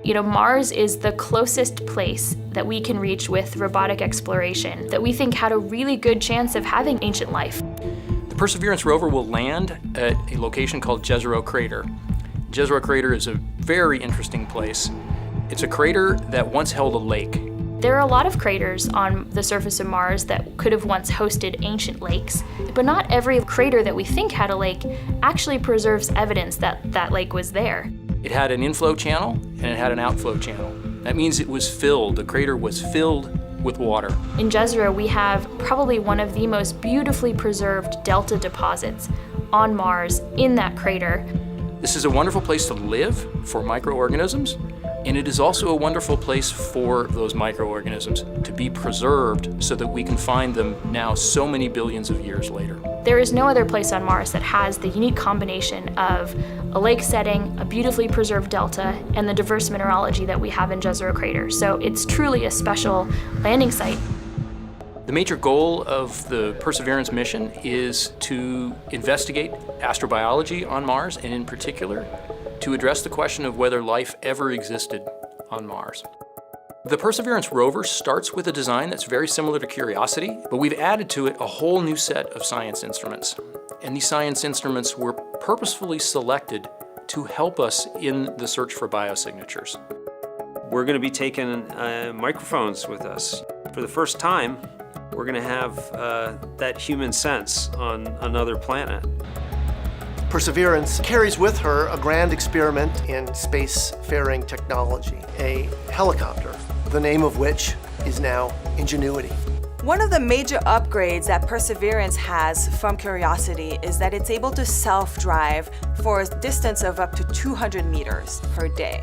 You know, Mars is the closest place that we can reach with robotic exploration that we think had a really good chance of having ancient life. The Perseverance Rover will land at a location called Jezero Crater. Jezero Crater is a very interesting place. It's a crater that once held a lake. There are a lot of craters on the surface of Mars that could have once hosted ancient lakes, but not every crater that we think had a lake actually preserves evidence that that lake was there. It had an inflow channel and it had an outflow channel. That means it was filled, the crater was filled with water. In Jezero, we have probably one of the most beautifully preserved delta deposits on Mars in that crater. This is a wonderful place to live for microorganisms, and it is also a wonderful place for those microorganisms to be preserved so that we can find them now so many billions of years later. There is no other place on Mars that has the unique combination of a lake setting, a beautifully preserved delta, and the diverse mineralogy that we have in Jezero Crater. So it's truly a special landing site. The major goal of the Perseverance mission is to investigate astrobiology on Mars, and in particular, to address the question of whether life ever existed on Mars. The Perseverance Rover starts with a design that's very similar to Curiosity, but we've added to it a whole new set of science instruments. And these science instruments were purposefully selected to help us in the search for biosignatures. We're going to be taking microphones with us. For the first time, we're going to have that human sense on another planet. Perseverance carries with her a grand experiment in spacefaring technology, a helicopter, the name of which is now Ingenuity. One of the major upgrades that Perseverance has from Curiosity is that it's able to self-drive for a distance of up to 200 meters per day.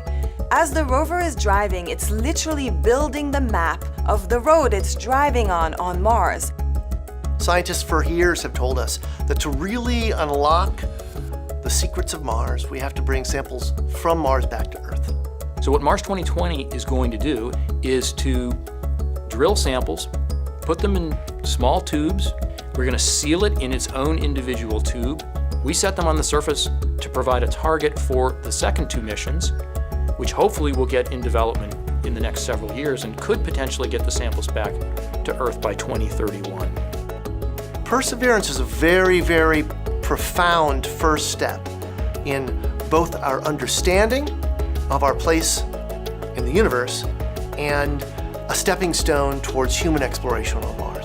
As the rover is driving, it's literally building the map of the road it's driving on Mars. Scientists for years have told us that to really unlock the secrets of Mars, we have to bring samples from Mars back to Earth. So what Mars 2020 is going to do is to drill samples, put them in small tubes. We're going to seal it in its own individual tube. We set them on the surface to provide a target for the second two missions, which hopefully will get in development in the next several years and could potentially get the samples back to Earth by 2031. Perseverance is a very, very profound first step in both our understanding of our place in the universe and a stepping stone towards human exploration on Mars.